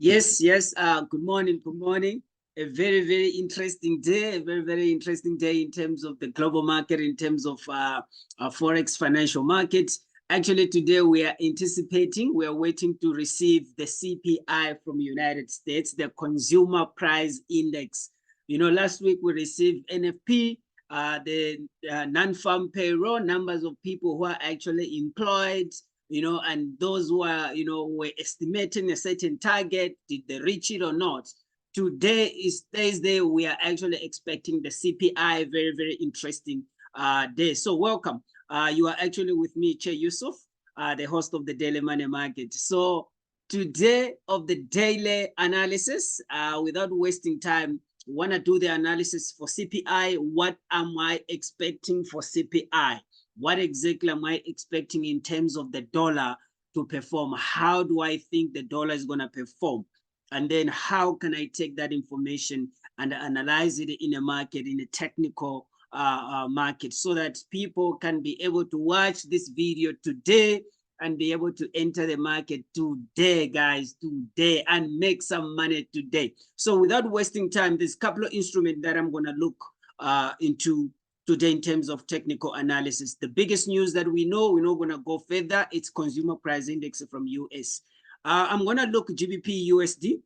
Yes. Good morning. Good morning. A very interesting day. A very interesting day in terms of the global market, in terms of forex financial markets. Actually, today we are anticipating. We are waiting to receive the CPI from United States, the Consumer Price Index. You know, last week we received NFP, the non-farm payroll, numbers of people who are actually employed. You know, and those who are, were estimating a certain target, did they reach it or not? Today is Thursday. We are actually expecting the CPI, very interesting day. So welcome. You are actually with me, Che Yusuf, the host of the Daily Money Market. So today of the daily analysis, without wasting time, want to do the analysis for CPI. What am I expecting for CPI? What exactly am I expecting in terms of the dollar to perform? How do I think the dollar is going to perform? And then how can I take that information and analyze it in a market, in a technical market, so that people can be able to watch this video today and be able to enter the market today, guys, today, and make some money today. So without wasting time, there's a couple of instruments that I'm going to look into today in terms of technical analysis. The biggest news that we're not going to go further, it's Consumer Price Index from US. I'm going to look GBPUSD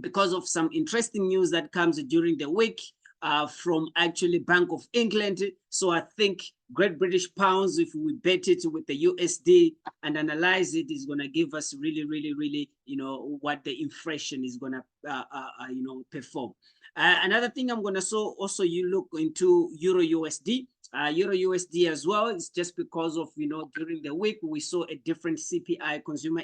because of some interesting news that comes during the week from actually Bank of England. So I think Great British Pounds, if we bet it with the USD and analyze it, is going to give us really, what the inflation is going to, perform. Another thing I'm going to also you look into EURUSD. EURUSD as well. It's just because of, during the week, we saw a different CPI, consumer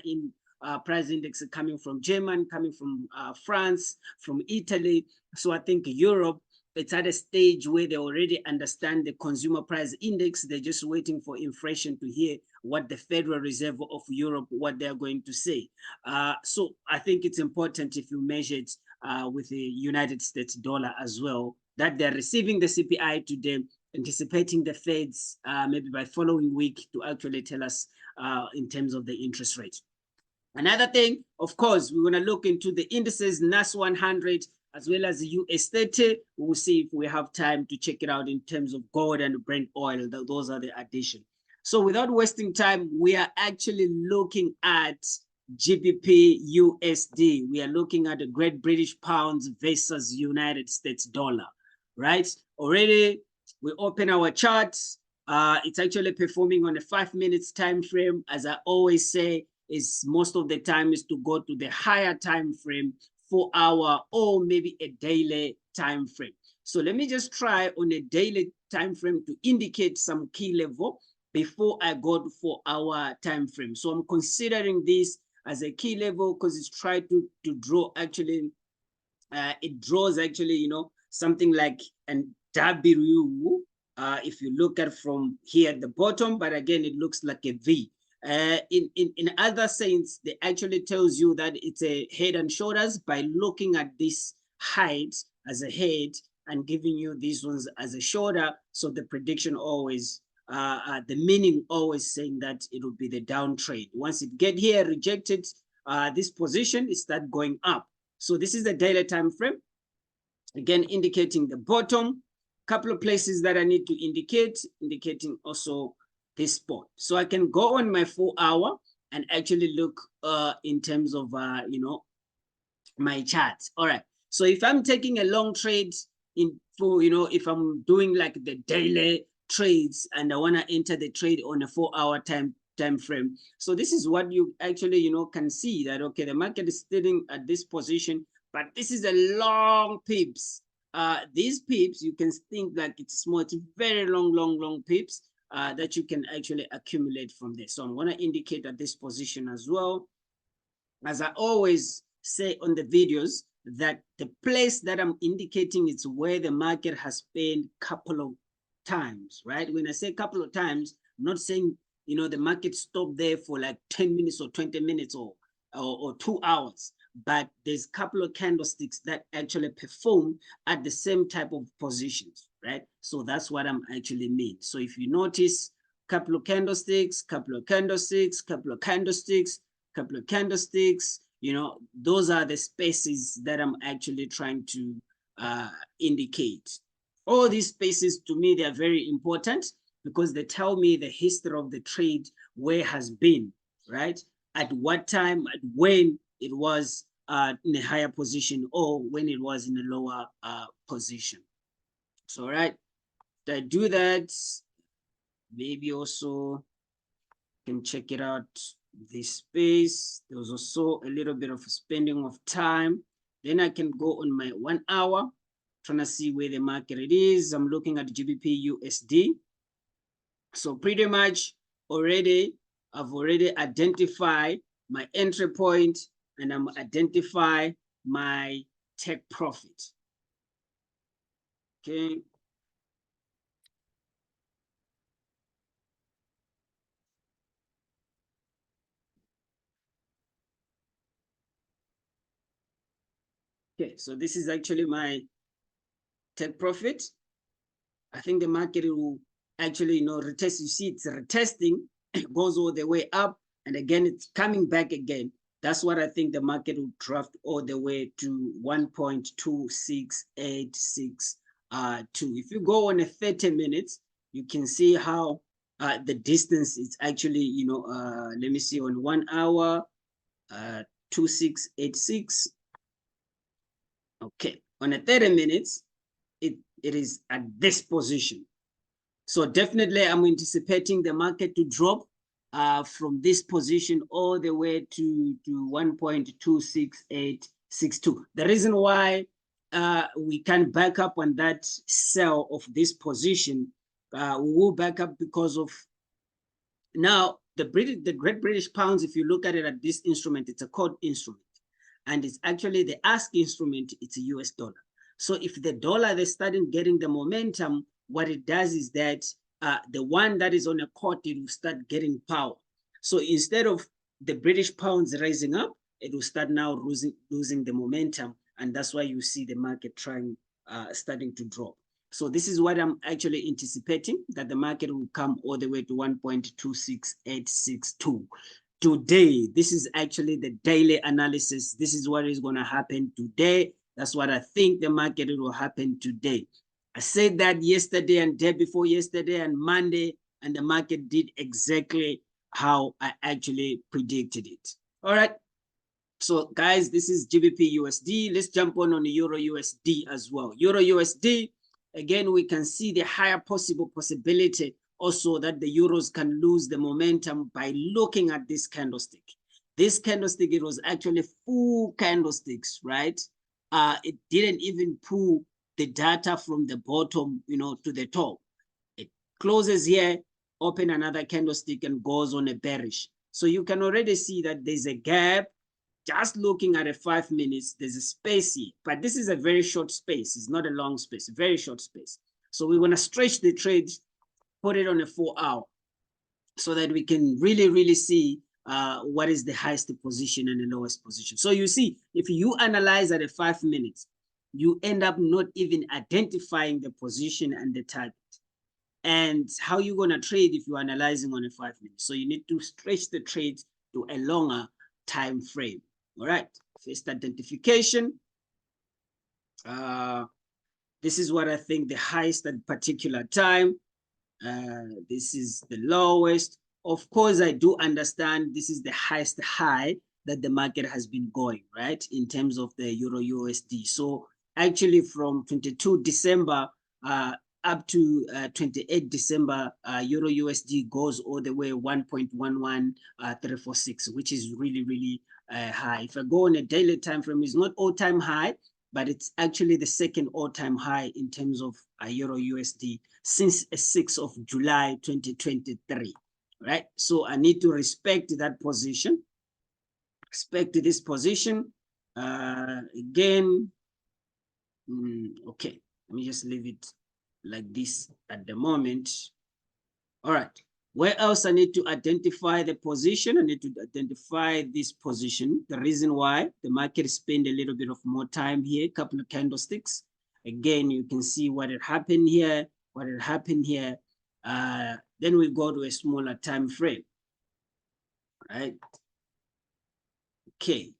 price index, coming from Germany, coming from France, from Italy. So I think Europe, it's at a stage where they already understand the consumer price index. They're just waiting for inflation to hear what the Federal Reserve of Europe, what they're going to say. So I think it's important, if you measure it with the United States dollar as well, that they're receiving the CPI today, anticipating the Feds maybe by following week to actually tell us in terms of the interest rate. Another thing, of course, we're going to look into the indices, NAS100, as well as the US30. We'll see if we have time to check it out in terms of gold and Brent oil. Those are the addition. So without wasting time, we are actually looking at GBPUSD. We are looking at the Great British Pounds versus United States dollar, right? Already, we open our charts. It's actually performing on a 5 minutes time frame. As I always say, is most of the time is to go to the higher time frame, 4 hour or maybe a daily time frame. So let me just try on a daily time frame to indicate some key level before I go to 4 hour time frame. So I'm considering this as a key level because it's trying to draw actually, it draws actually, something like an W if you look at from here at the bottom, but again, it looks like a V. In other sense, they actually tells you that it's a head and shoulders by looking at this height as a head and giving you these ones as a shoulder. So the prediction always, the meaning always saying that it will be the downtrend. Once it get here, rejected this position, it start going up. So this is the daily time frame. Again, indicating the bottom. Couple of places that I need to indicate, indicating also this spot. So I can go on my 4 hour and actually look in terms of, my charts. All right. So if I'm taking a long trade if I'm doing like the daily trades and I want to enter the trade on a 4 hour time frame. So this is what you actually, can see that, okay, the market is sitting at this position, but this is a long pips. These pips, you can think like it's small, it's very long pips. That you can actually accumulate from this. So I'm going to indicate at this position as well. As I always say on the videos, that the place that I'm indicating is where the market has been a couple of times, right? When I say a couple of times, I'm not saying, the market stopped there for like 10 minutes or 20 minutes or 2 hours. But there's a couple of candlesticks that actually perform at the same type of positions, right? So that's what I'm actually mean. So if you notice, couple of candlesticks, couple of candlesticks, couple of candlesticks, couple of candlesticks, You know, those are the spaces that I'm actually trying to indicate. All these spaces, to me, they are very important because they tell me the history of the trade, where it has been, right? At what time, at when it was in a higher position or when it was in a lower position. So, all right, to I do that, maybe also can check it out, this space. There was also a little bit of spending of time. Then I can go on my 1 hour, trying to see where the market it is. I'm looking at GBPUSD. So pretty much already, I've already identified my entry point and I'm identify my take profit. Okay. Okay, so this is actually my take profit. I think the market will actually, retest. You see, it's retesting, goes all the way up, and again, it's coming back again. That's what I think the market will draft all the way to 1.26862. If you go on a 30 minutes, you can see how the distance is actually, let me see, on 1 hour, 2686. Okay, on a 30 minutes, it is at this position. So definitely I'm anticipating the market to drop from this position all the way to 1.26862. The reason why we can back up on that sell of this position, we will back up because of now the Great British Pounds. If you look at it at this instrument, it's a code instrument, and it's actually the ask instrument. It's a US dollar. So if the dollar is starting getting the momentum, what it does is that the one that is on a court, it will start getting power. So instead of the British pounds rising up, it will start now losing the momentum. And that's why you see the market starting to drop. So this is what I'm actually anticipating, that the market will come all the way to 1.26862. Today, this is actually the daily analysis. This is what is going to happen today. That's what I think the market will happen today. I said that yesterday and day before yesterday and Monday, and the market did exactly how I actually predicted it. All right. So guys, this is GBPUSD. Let's jump on the EURUSD as well. EURUSD, again, we can see the higher possibility also that the euros can lose the momentum by looking at this candlestick. This candlestick, it was actually full candlesticks, right? It didn't even pull the data from the bottom, to the top. It closes here, open another candlestick and goes on a bearish. So you can already see that there's a gap. Just looking at a 5 minutes, there's a space here, but this is a very short space. It's not a long space, a very short space. So we want to stretch the trade, put it on a 4 hour so that we can really, really see what is the highest position and the lowest position. So you see, if you analyze at a 5 minutes, you end up not even identifying the position and the target. And how you're going to trade if you're analyzing on a 5 minutes. So you need to stretch the trade to a longer time frame. All right, first identification. This is what I think the highest at particular time. This is the lowest. Of course, I do understand this is the highest high that the market has been going, right, in terms of the EURUSD. So actually from 22 December up to 28 December, EURUSD goes all the way 1.11346, which is really, really high. If I go on a daily time frame, it's not all-time high, but it's actually the second all-time high in terms of EURUSD since 6th of July 2023, right? So I need to respect that position, respect this position. Again, okay, let me just leave it like this at the moment. All right, where else I need to identify the position? I need to identify this position. The reason why the market spend a little bit of more time here, a couple of candlesticks. Again, you can see what had happened here, what had happened here. Then we go to a smaller time frame, right? Okay,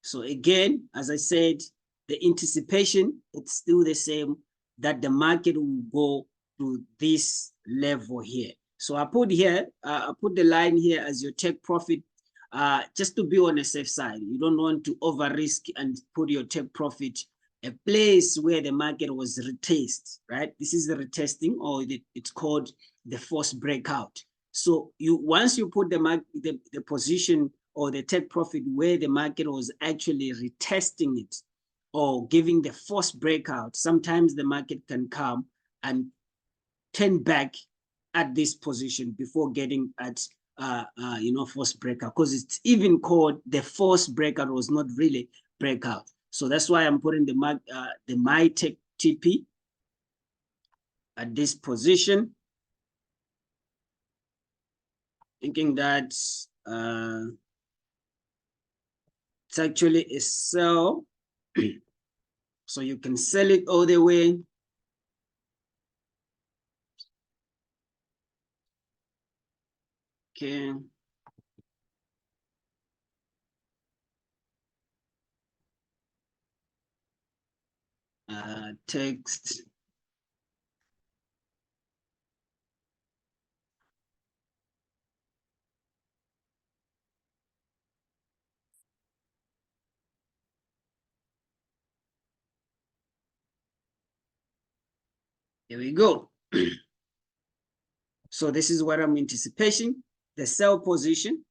So again, as I said, the anticipation, it's still the same, that the market will go to this level here. So I put here, I put the line here as your take profit, just to be on the safe side. You don't want to over risk and put your take profit a place where the market was retest, right? This is the retesting, or it's called the forced breakout. So once you put the position or the take profit where the market was actually retesting it or giving the forced breakout, sometimes the market can come and turn back at this position before getting at forced breakout, because it's even called the forced breakout, was not really breakout. So that's why I'm putting the my take TP at this position, thinking that it's actually a sell. So you can sell it all the way. Okay. Text. Here we go. So this is what I'm anticipating. The sell position,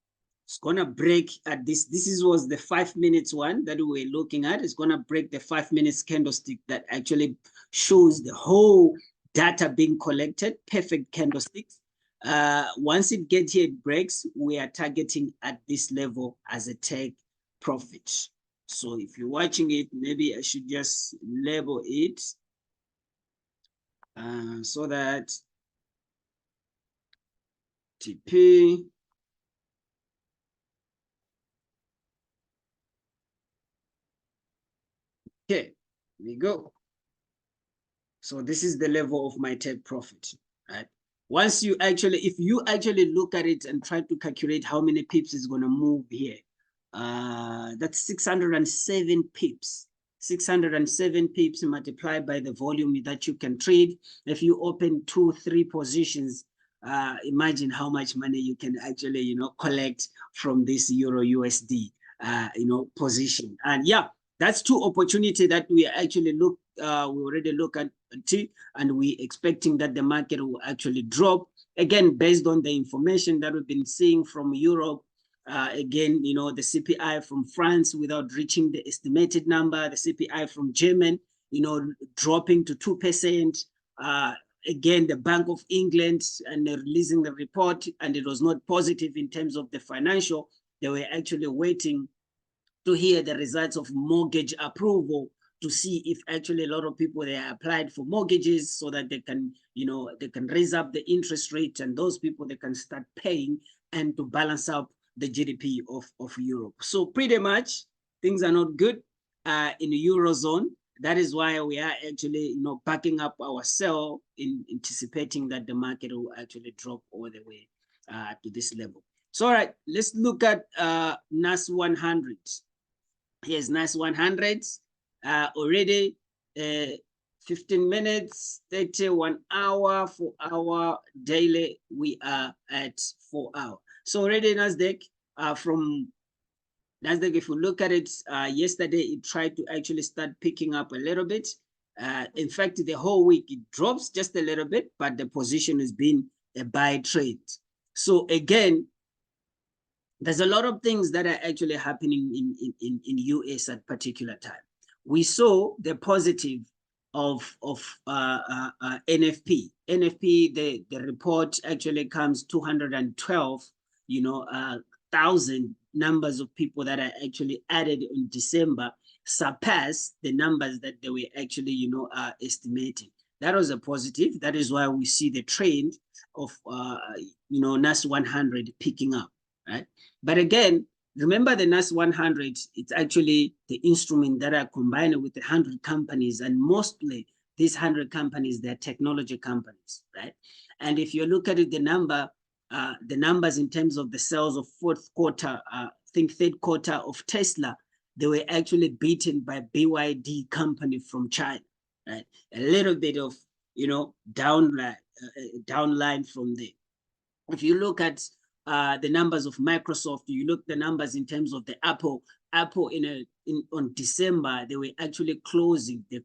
it's gonna break at this. Was the 5 minutes one that we were looking at. It's gonna break the 5 minutes candlestick that actually shows the whole data being collected, perfect candlesticks. Once it gets here, it breaks, we are targeting at this level as a take profit. So if you're watching it, maybe I should just label it so that TP. Okay, here we go. So this is the level of my take profit, right? Once you actually, if you actually look at it and try to calculate how many pips is going to move here, that's 607 pips. 607 pips multiplied by the volume that you can trade. If you open 2-3 positions, imagine how much money you can actually, collect from this Euro USD, position. And yeah, that's two opportunity that we actually we already look at, and we expecting that the market will actually drop again based on the information that we've been seeing from Europe. Again, the CPI from France without reaching the estimated number, the CPI from Germany, dropping to 2%. Again, the Bank of England and they're releasing the report, and it was not positive in terms of the financial. They were actually waiting to hear the results of mortgage approval to see if actually a lot of people they applied for mortgages so that they can, they can raise up the interest rate, and those people they can start paying and to balance out the GDP of Europe. So pretty much things are not good in the Eurozone. That is why we are actually, backing up our sell in anticipating that the market will actually drop all the way to this level. So, all right, let's look at NAS100. Here's NAS100 already 15 minutes, 31 hour, 4 hour daily. We are at 4 hours. So already Nasdaq from Nasdaq, if you look at it, yesterday it tried to actually start picking up a little bit. In fact, the whole week it drops just a little bit, but the position has been a buy trade. So again, there's a lot of things that are actually happening in US at particular time. We saw the positive of NFP. NFP, the report actually comes 212, thousand numbers of people that are actually added in December surpass the numbers that they were actually, estimating. That was a positive. That is why we see the trend of, NAS100 picking up, right? But again, remember the NAS100, it's actually the instrument that are combined with the 100 companies, and mostly these 100 companies, they're technology companies, right? And if you look at it, the numbers in terms of the sales of fourth quarter, I think third quarter of Tesla, they were actually beaten by BYD company from China, right? A little bit of, you know, downline from there. If you look at the numbers of Microsoft, you look the numbers in terms of the Apple on December, they were actually closing the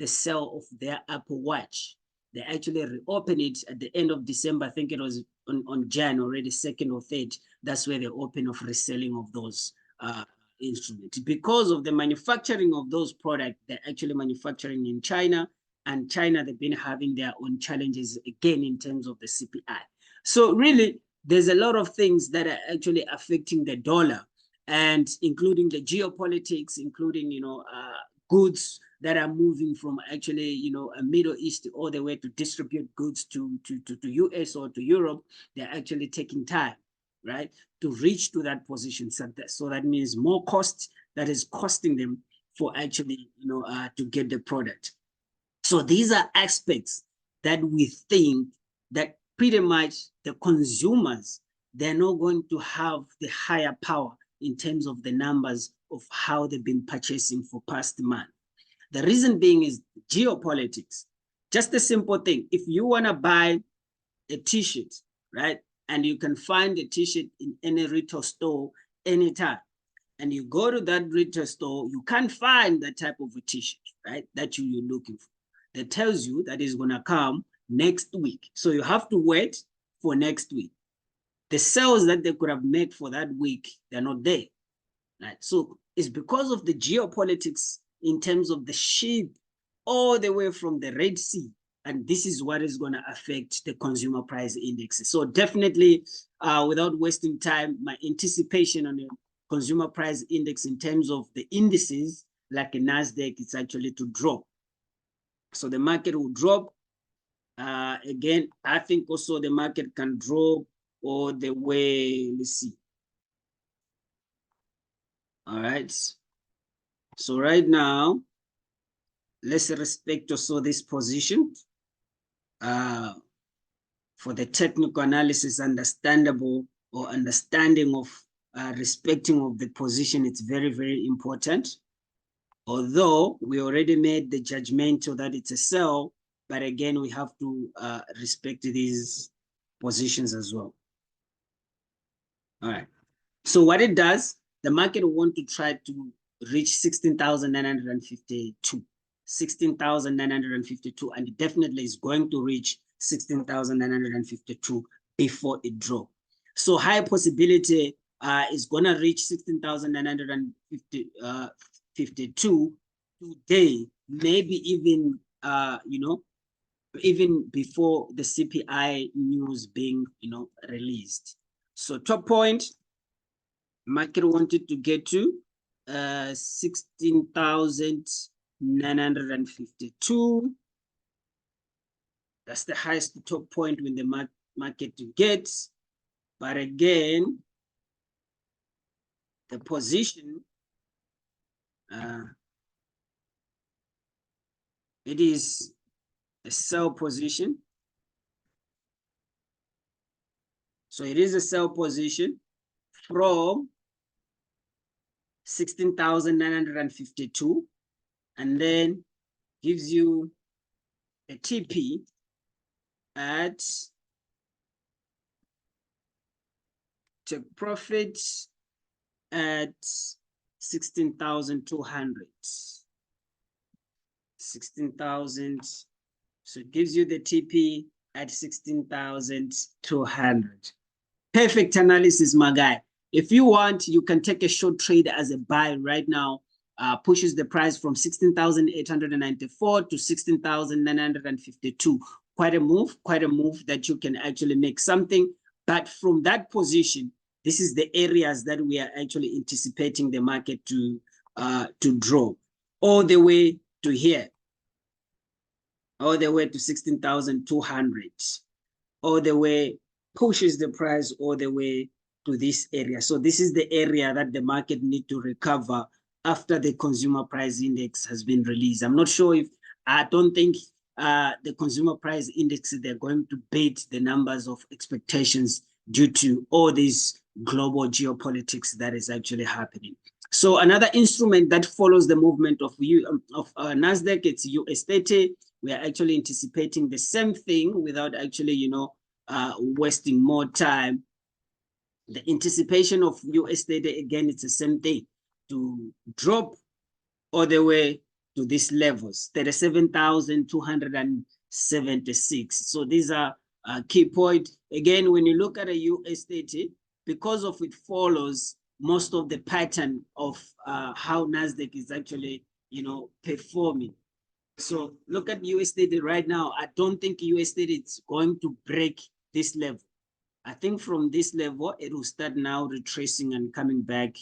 sale of their Apple Watch. They actually reopened it at the end of December. I think it was on January the 2nd or 3rd. That's where they open of reselling of those instruments. Because of the manufacturing of those products, they're actually manufacturing in China, and China, they've been having their own challenges again in terms of the CPI. So really, there's a lot of things that are actually affecting the dollar, and including the geopolitics, including, you know, goods that are moving from actually, you know, a Middle East all the way to distribute goods to US or to Europe. They're actually taking time, right, to reach to that position. So that means more cost that is costing them for actually, you know, to get the product. So these are aspects that we think that pretty much the consumers, they're not going to have the higher power in terms of the numbers of how they've been purchasing for past month. The reason being is geopolitics. Just a simple thing. If you want to buy a t-shirt, right, and you can find a t-shirt in any retail store anytime, and you go to that retail store, you can't find that type of a t-shirt, right, that you're looking for. That tells you that is going to come next week. So you have to wait for next week. The sales that they could have made for that week, they're not there, right? So it's because of the geopolitics in terms of the ship all the way from the Red Sea. And this is what is going to affect the consumer price indexes. So definitely, without wasting time, my anticipation on the consumer price index in terms of the indices, like a NASDAQ, it's actually to drop. So the market will drop. Again, I think also the market can drop all the way. Let's see. All right. So right now, let's respect also this position. For the technical analysis, understanding of respecting of the position, it's very, very important. Although we already made the judgmental that it's a sell, but again, we have to respect these positions as well. All right. So what it does, the market will want to try to reach 16,952. 16,952, and it definitely is going to reach 16,952 before it drops. So high possibility is going to reach 16,952 today, maybe even, you know, even before the CPI news being, you know, released. So top point, market wanted to get to 16,952. That's the highest top point when the market gets. But again, the position, it is a sell position. So it is a sell position from 16,952, and then gives you a TP at take profit at 16,200. 16,000. So it gives you the TP at 16,200. Perfect analysis, my guy. If you want, you can take a short trade as a buy right now. Pushes the price from 16,894 to 16,952. Quite a move that you can actually make something. But from that position, this is the areas that we are actually anticipating the market to draw all the way to here, all the way to 16,200, all the way pushes the price all the way to this area. So this is the area that the market need to recover after the consumer price index has been released. I'm not sure if, I don't think the consumer price index, they're going to beat the numbers of expectations due to all these global geopolitics that is actually happening. So another instrument that follows the movement of NASDAQ, it's US30. We are actually anticipating the same thing without actually, wasting more time. The anticipation of US30, again, it's the same thing, to drop all the way to these levels, 37,276. So these are key point. Again, when you look at a US30, because of it follows most of the pattern of how NASDAQ is actually, performing. So look at US30 right now. I don't think US30 is going to break this level. I think from this level, it will start now retracing and coming back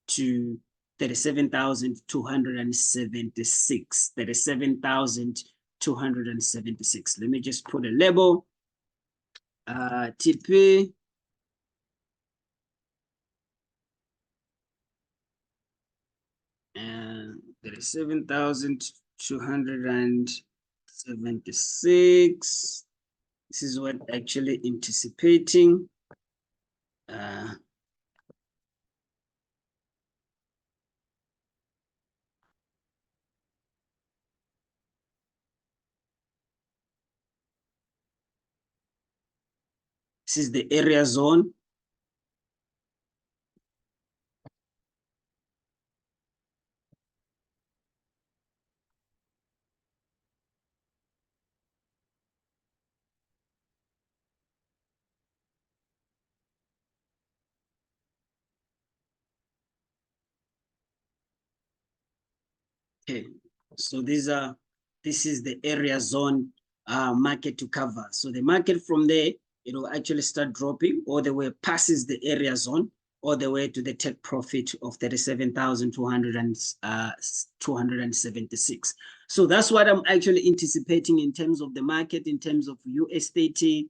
to 37,276, 37,276. Let me just put a label. TP. And 37,276. This is what actually anticipating. This is the area zone. Okay, so this is the area zone market to cover. So the market from there, it will actually start dropping all the way passes the area zone, all the way to the take profit of 37,276. So that's what I'm actually anticipating in terms of the market, in terms of US30,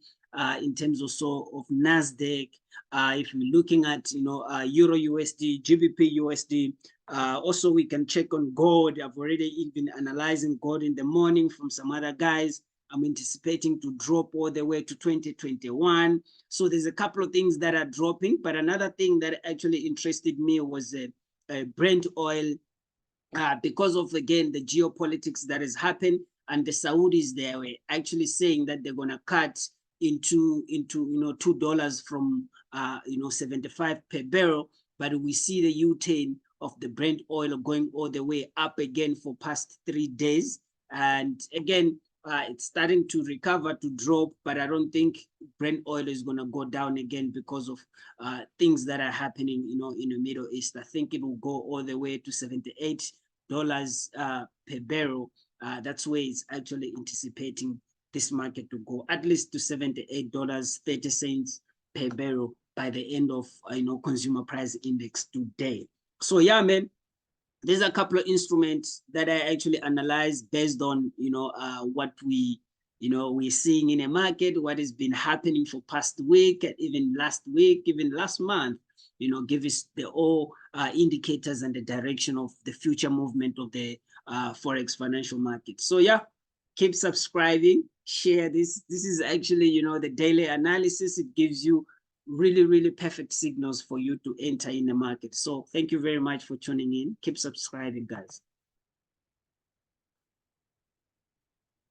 in terms also of NASDAQ. If we're looking at, EURUSD, GBPUSD, also, we can check on gold. I've already even analyzing gold in the morning from some other guys. I'm anticipating to drop all the way to 2021. So there's a couple of things that are dropping, but another thing that actually interested me was Brent oil, because of, again, the geopolitics that has happened, and the Saudis, they were actually saying that they're going to cut into $2 from 75 per barrel, but we see the U-turn of the Brent oil going all the way up again for past 3 days. And again, it's starting to recover, to drop, but I don't think Brent oil is going to go down again because of things that are happening, in the Middle East. I think it will go all the way to $78 per barrel. That's where it's actually anticipating this market to go, at least to $78.30 per barrel by the end of consumer price index today. So yeah, man, there's a couple of instruments that I actually analyze based on what we're seeing in a market, what has been happening for past week, even last week, even last month. Give us the all indicators and the direction of the future movement of the forex financial market. So yeah, keep subscribing, share this. This is actually the daily analysis. It gives you really, really perfect signals for you to enter in the market. So thank you very much for tuning in. Keep subscribing, guys.